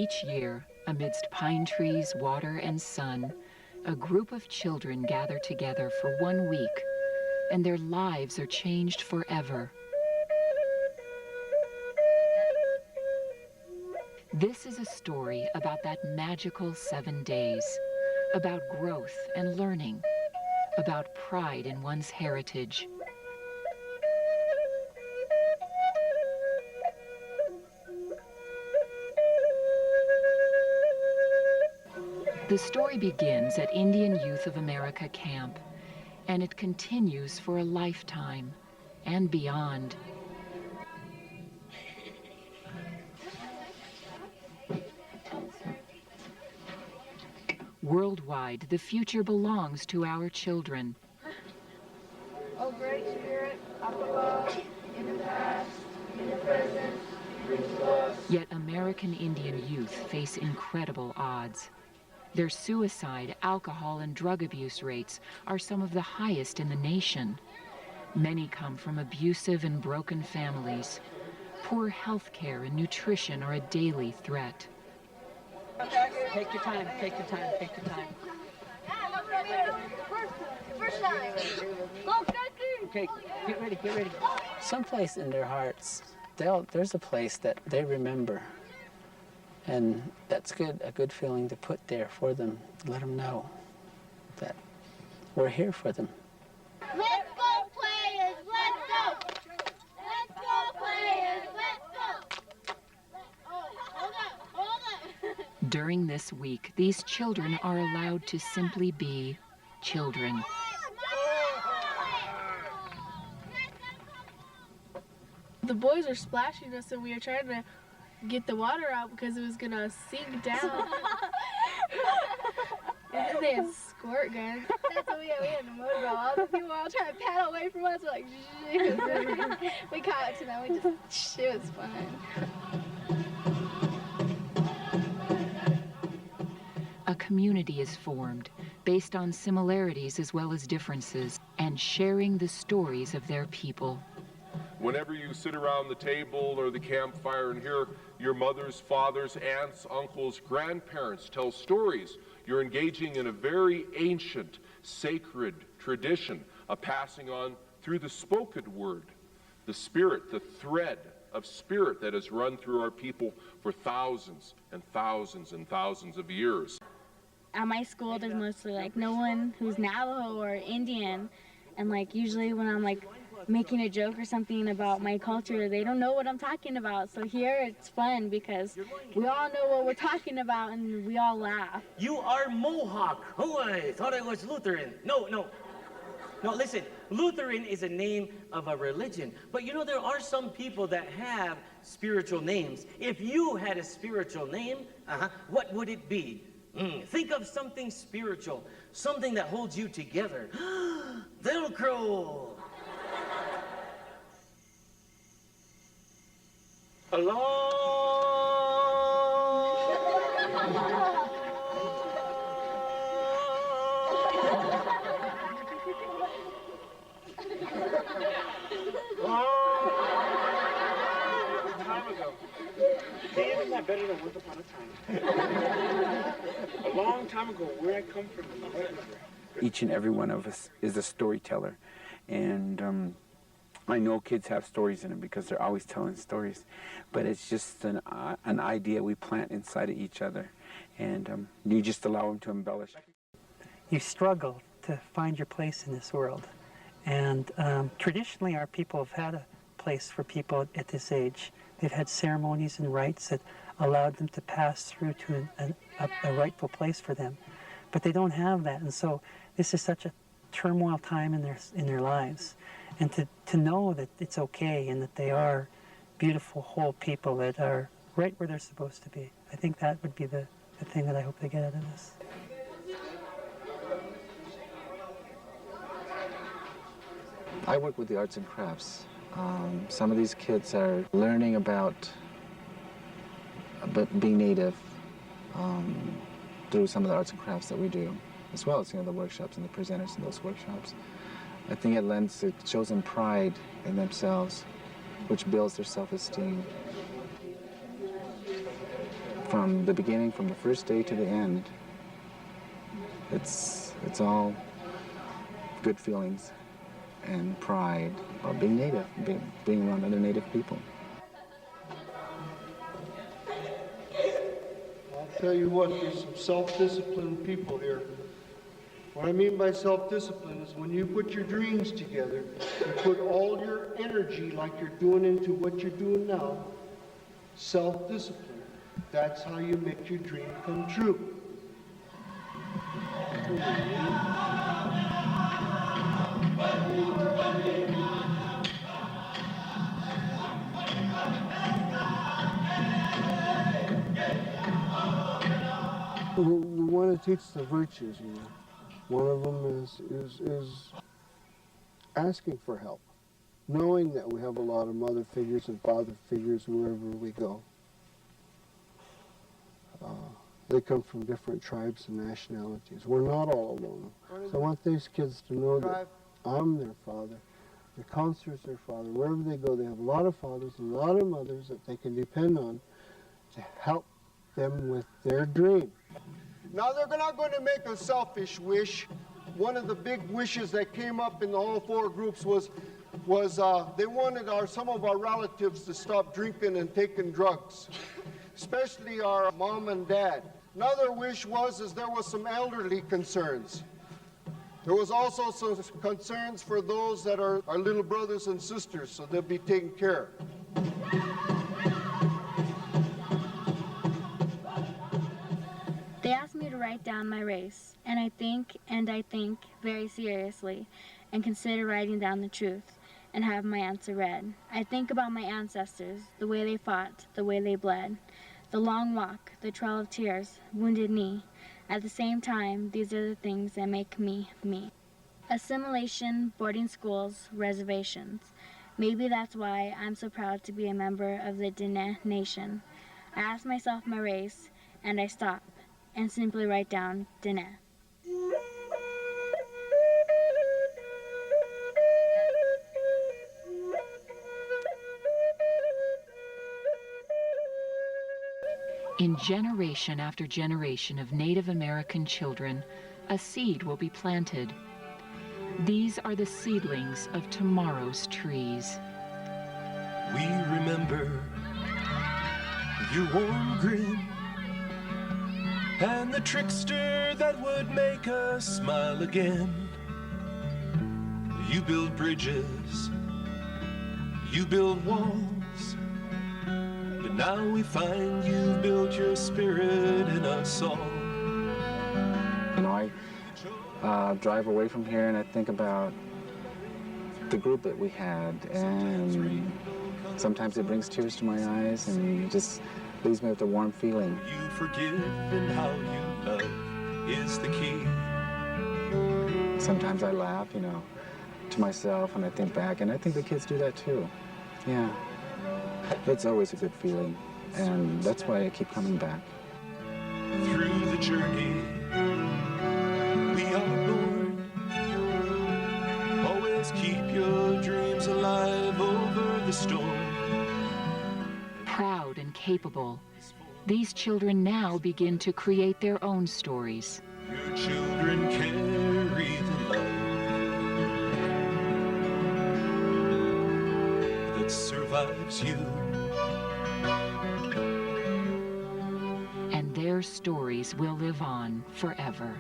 Each year, amidst pine trees, water, and sun, a group of children gather together for 1 week, and their lives are changed forever. This is a story about that magical 7 days, about growth and learning, about pride in one's heritage. The story begins at Indian Youth of America camp, and it continues for a lifetime and beyond. Worldwide, the future belongs to our children. O Great Spirit, up above, in the past, in the present, bring to us. Yet American Indian youth face incredible odds. Their suicide, alcohol, and drug abuse rates are some of the highest in the nation. Many come from abusive and broken families. Poor health care and nutrition are a daily threat. Take your time, take your time, take your time. First time. Okay, get ready, get ready. Someplace in their hearts, there's a place that they remember. And that's good, a good feeling to put there for them. Let them know that we're here for them. Let's go, players, let's go. Let's go, players, let's go. Oh, hold up. During this week, these children are allowed to simply be children. The boys were splashing us and we were trying to get the water out because it was gonna sink down. And then they had squirt guns. That's what we had a motorboat. All the people were all trying to paddle away from us. We're like, we caught up to them. We just, it was fun. A community is formed based on similarities as well as differences and sharing the stories of their people. Whenever you sit around the table or the campfire and hear your mother's, father's, aunts, uncles, grandparents tell stories, you're engaging in a very ancient, sacred tradition of passing on through the spoken word, the spirit, the thread of spirit that has run through our people for thousands and thousands and thousands of years. At my school, there's mostly like no one who's Navajo or Indian, and like usually when I'm like making a joke or something about my culture, they don't know what I'm talking about. So here it's fun because we all know what we're talking about and we all laugh. You are Mohawk. Oh, I thought I was Lutheran. No, listen, Lutheran is a name of a religion. But you know, there are some people that have spiritual names. If you had a spiritual name, what would it be? Think of something spiritual, something that holds you together. Velcro. Hello. Time ago. Isn't that better than once upon a time? A long time ago, where I come from in the White River. Each and every one of us is a storyteller, and I know kids have stories in them because they're always telling stories, but it's just an idea we plant inside of each other, and you just allow them to embellish. You struggle to find your place in this world, and traditionally our people have had a place for people at this age. They've had ceremonies and rites that allowed them to pass through to a rightful place for them, but they don't have that, and so this is such a turmoil time in their lives. And to know that it's okay and that they are beautiful, whole people that are right where they're supposed to be. I think that would be the thing that I hope they get out of this. I work with the arts and crafts. Some of these kids are learning about being native through some of the arts and crafts that we do, as well as the workshops and the presenters in those workshops. I think it shows them pride in themselves, which builds their self-esteem. from the beginning, from the first day to the end, it's all good feelings and pride about being Native, being around other Native people. I'll tell you what, there's some self-disciplined people here. What I mean by self-discipline is when you put your dreams together, you put all your energy like you're doing into what you're doing now, self-discipline. That's how you make your dream come true. We want to teach the virtues, you know. One of them is asking for help, knowing that we have a lot of mother figures and father figures wherever we go. They come from different tribes and nationalities. We're not all alone. So I want these kids to know that I'm their father. The counselor's their father. Wherever they go, they have a lot of fathers and a lot of mothers that they can depend on to help them with their dream. Now, they're not going to make a selfish wish. One of the big wishes that came up in all four groups was they wanted some of our relatives to stop drinking and taking drugs, especially our mom and dad. Another wish was there was some elderly concerns. There was also some concerns for those that are our little brothers and sisters, so they'll be taken care of. They asked me to write down my race, and I think very seriously and consider writing down the truth and have my answer read. I think about my ancestors, the way they fought, the way they bled, the long walk, the trail of tears, wounded knee. At the same time, these are the things that make me, me. Assimilation, boarding schools, reservations. Maybe that's why I'm so proud to be a member of the Diné Nation. I ask myself my race, and I stop and simply write down Diné. In generation after generation of Native American children, a seed will be planted. These are the seedlings of tomorrow's trees. We remember your warm grin and the trickster that would make us smile again. You build bridges, you build walls, but now we find you've built your spirit in us all. You know, I drive away from here and I think about the group that we had, and sometimes it brings tears to my eyes and just leaves me with a warm feeling. You forgive and how you love is the key. Sometimes I laugh, you know, to myself, and I think back, and I think the kids do that too. Yeah, it's always a good feeling, and that's why I keep coming back. Through the journey we are born, always keep your dreams alive over the storm. Proud and capable, these children now begin to create their own stories. Your children carry the love that survives you. And their stories will live on forever.